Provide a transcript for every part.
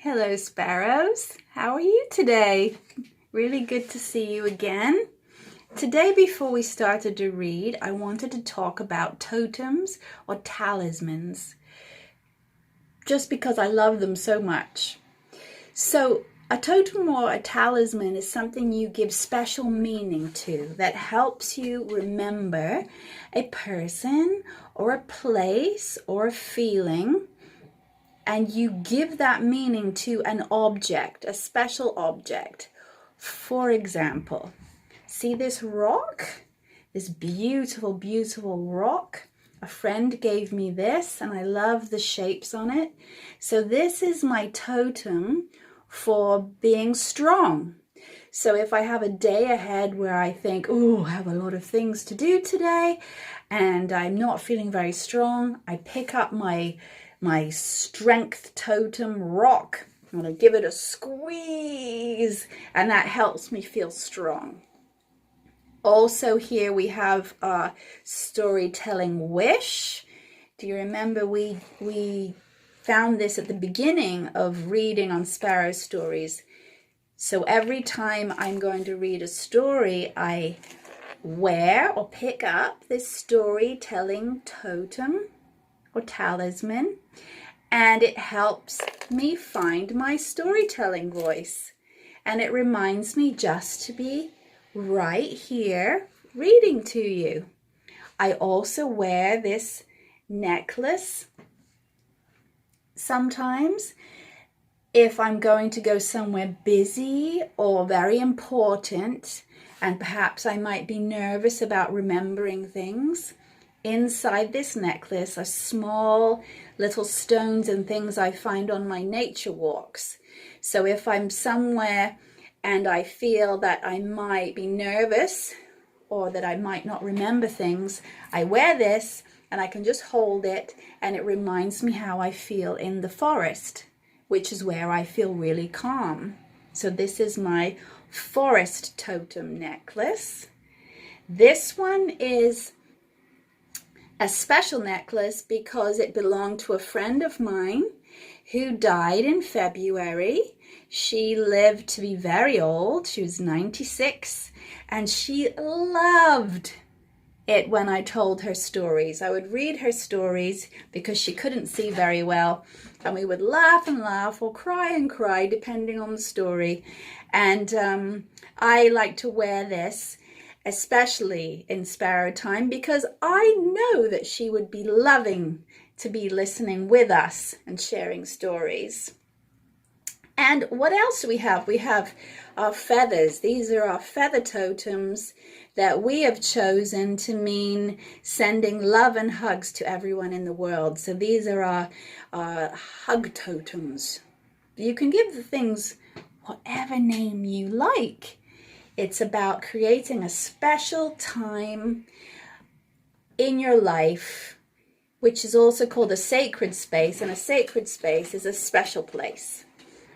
Hello, sparrows. How are you today? Really good to see you again. Today, before we started to read, I wanted to talk about totems or talismans, just because I love them so much. So, a totem or a talisman is something you give special meaning to that helps you remember a person or a place or a feeling, and you give that meaning to an object, a special object. For example, see this rock? This beautiful, beautiful rock? A friend gave me this and I love the shapes on it. So this is my totem for being strong. So if I have a day ahead where I think, oh, I have a lot of things to do today and I'm not feeling very strong, I pick up my strength totem rock. I'm going to give it a squeeze and that helps me feel strong. Also here we have a storytelling wish. Do you remember we found this at the beginning of reading on Sparrow Stories? So every time I'm going to read a story, I wear or pick up this storytelling totem or talisman, and it helps me find my storytelling voice, and it reminds me just to be right here reading to you. I also wear this necklace sometimes if I'm going to go somewhere busy or very important, and perhaps I might be nervous about remembering things. Inside this necklace are small little stones and things I find on my nature walks. So if I'm somewhere and I feel that I might be nervous or that I might not remember things, I wear this and I can just hold it, and it reminds me how I feel in the forest, which is where I feel really calm. So this is my forest totem necklace. This one is a special necklace because it belonged to a friend of mine who died in February. She lived to be very old. She was 96, and she loved it when I told her stories. I would read her stories because she couldn't see very well, and we would laugh and laugh or cry and cry depending on the story. And I like to wear this especially in Sparrow time, because I know that she would be loving to be listening with us and sharing stories. And what else do we have? We have our feathers. These are our feather totems that we have chosen to mean sending love and hugs to everyone in the world. So these are our hug totems. You can give the things whatever name you like. It's about creating a special time in your life, which is also called a sacred space. And a sacred space is a special place.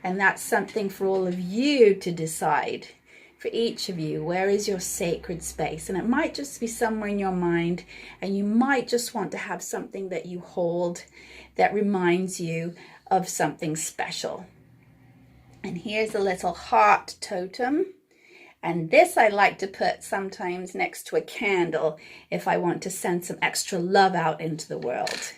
And that's something for all of you to decide. For each of you, where is your sacred space? And it might just be somewhere in your mind, and you might just want to have something that you hold that reminds you of something special. And here's a little heart totem. And this I like to put sometimes next to a candle if I want to send some extra love out into the world.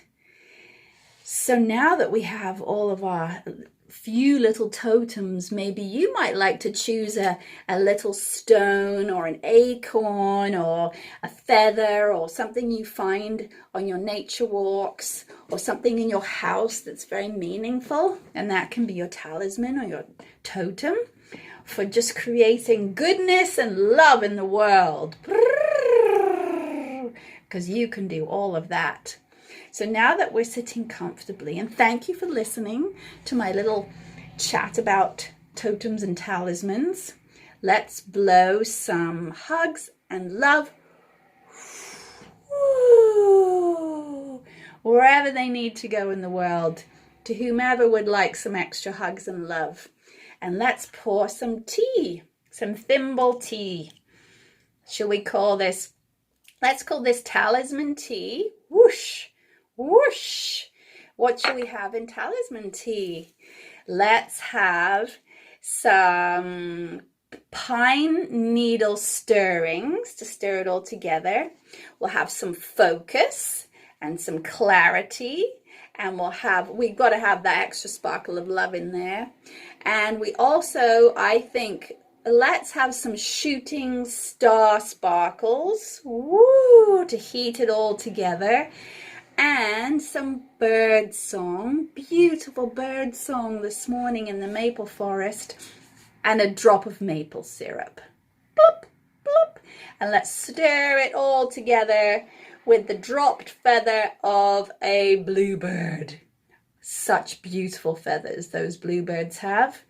So now that we have all of our few little totems, maybe you might like to choose a little stone or an acorn or a feather or something you find on your nature walks, or something in your house that's very meaningful, and that can be your talisman or your totem for just creating goodness and love in the world, because you can do all of that. So now that we're sitting comfortably, and thank you for listening to my little chat about totems and talismans, let's blow some hugs and love wherever they need to go in the world, to whomever would like some extra hugs and love. And let's pour some tea, some thimble tea. Shall we call this, let's call this talisman tea. Whoosh, whoosh. What shall we have in talisman tea? Let's have some pine needle stirrings to stir it all together. We'll have some focus and some clarity, and we've got to have that extra sparkle of love in there. And we also, I think, let's have some shooting star sparkles, woo, to heat it all together. And some bird song, beautiful bird song this morning in the maple forest, and a drop of maple syrup. Bloop, bloop. And let's stir it all together with the dropped feather of a bluebird. Such beautiful feathers those bluebirds have.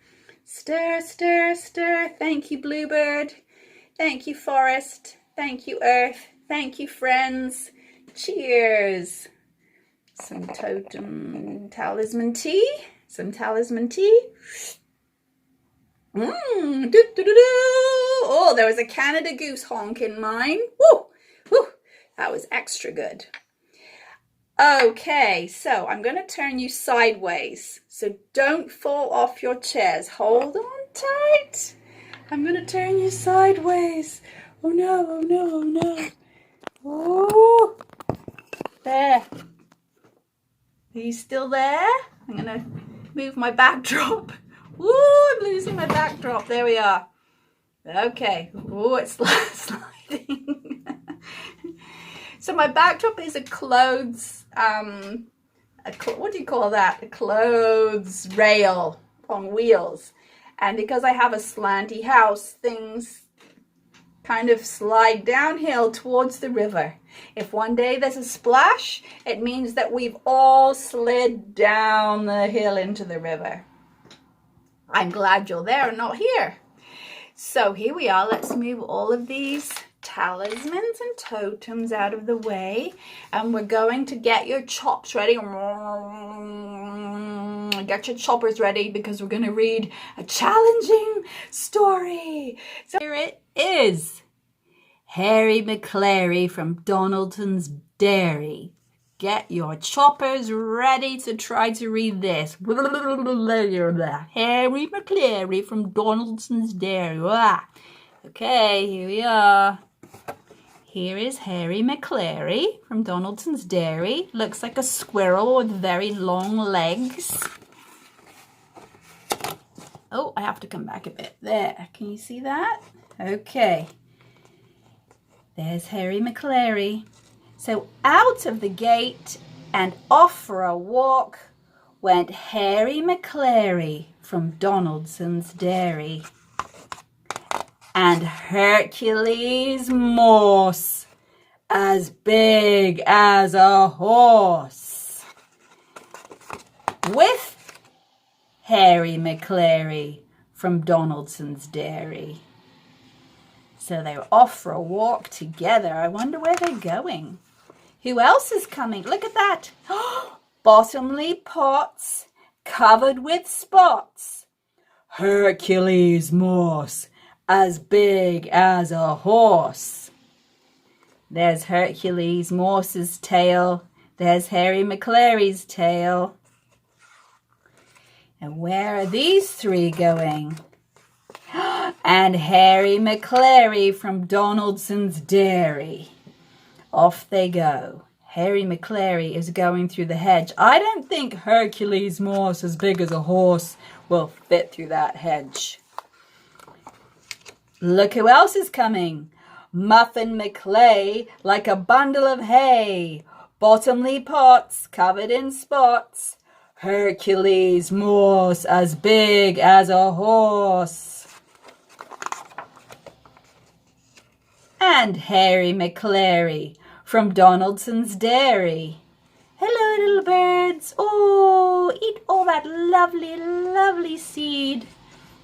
Stir, stir, stir. Thank you, bluebird. Thank you, forest. Thank you, earth. Thank you, friends. Cheers. Some talisman tea. Some talisman tea. Oh, there was a Canada Goose honk in mine. Woo, woo. That was extra good. Okay, so I'm going to turn you sideways. So don't fall off your chairs. Hold on tight. I'm going to turn you sideways. Oh no, oh no, oh no. Oh, there. Are you still there? I'm going to move my backdrop. Woo, I'm losing my backdrop. There we are. Okay. Oh, it's sliding. So my backdrop is a clothes, what do you call that? A clothes rail on wheels. And because I have a slanty house, things kind of slide downhill towards the river. If one day there's a splash, it means that we've all slid down the hill into the river. I'm glad you're there and not here. So here we are. Let's move all of these talismans and totems out of the way, and we're going to get your chops ready. Get your choppers ready, because we're going to read a challenging story. So here it is. Harry Maclary from Donaldson's Dairy. Get your choppers ready to try to read this. Harry Maclary from Donaldson's Dairy. Okay, here we are. Here is Harry Maclary from Donaldson's Dairy. Looks like a squirrel with very long legs. Oh, I have to come back a bit. There, can you see that? Okay. There's Harry Maclary. So out of the gate and off for a walk went Harry Maclary from Donaldson's Dairy. And Hercules Morse, as big as a horse, with Harry Maclary from Donaldson's Dairy. So they're off for a walk together. I wonder where they're going. Who else is coming? Look at that. Bottomly pots covered with spots. Hercules Morse, as big as a horse. There's Hercules Morse's tail. There's Harry Maclary's tail. And where are these three going? And Harry Maclary from Donaldson's Dairy. Off they go. Harry Maclary is going through the hedge. I don't think Hercules Morse, as big as a horse, will fit through that hedge. Look who else is coming. Muffin Maclay, like a bundle of hay. Bottomly pots, covered in spots. Hercules Morse, as big as a horse. And Harry Maclary from Donaldson's Dairy. Hello, little birds. Oh, eat all that lovely, lovely seed.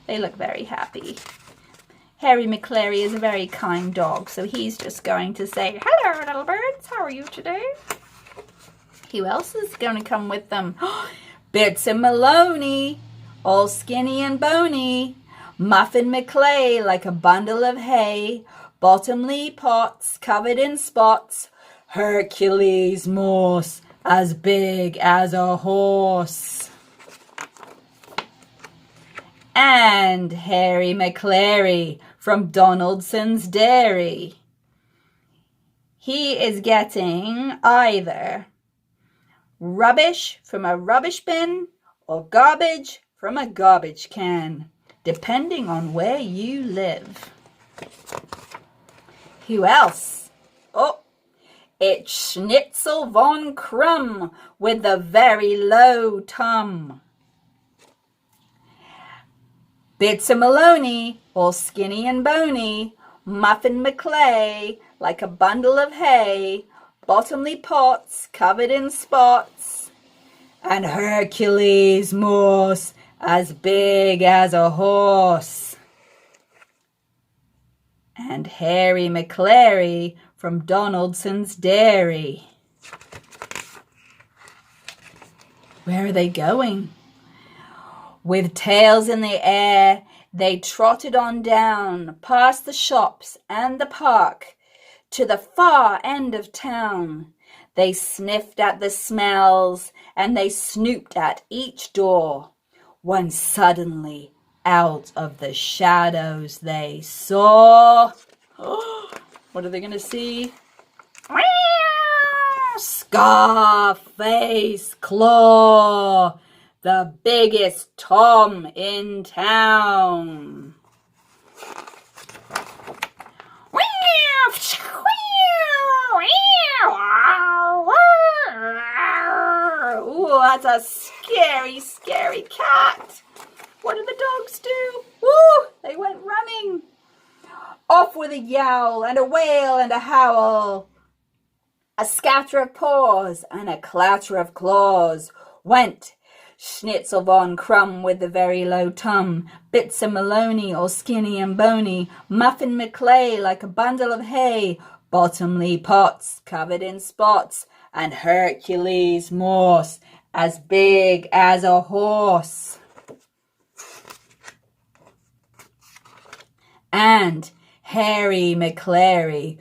They look very happy. Harry Maclary is a very kind dog, so he's just going to say, hello, little birds. How are you today? Who else is going to come with them? Bits and Maloney, all skinny and bony. Muffin Maclay, like a bundle of hay. Bottomly pots, covered in spots. Hercules Morse, as big as a horse. And Harry Maclary from Donaldson's Dairy. He is getting either rubbish from a rubbish bin or garbage from a garbage can, depending on where you live. Who else? Oh, it's Schnitzel von Krumm with the very low tum. Bits of Maloney, all skinny and bony, Muffin Maclay, like a bundle of hay, bottomly pots covered in spots, and Hercules Morse as big as a horse. And Harry Maclary from Donaldson's Dairy. Where are they going? With tails in the air, they trotted on down, past the shops and the park, to the far end of town. They sniffed at the smells, and they snooped at each door, when suddenly, out of the shadows, they saw... What are they going to see? Scarface Claw, the biggest Tom in town. Ooh, that's a scary, scary cat. What did the dogs do? Woo! They went running. Off with a yowl and a wail and a howl. A scatter of paws and a clatter of claws went Schnitzel von Krumm with the very low tum, Bits of Maloney all skinny and bony, Muffin Maclay like a bundle of hay, bottomly pots covered in spots, and Hercules Morse as big as a horse. And Harry Maclary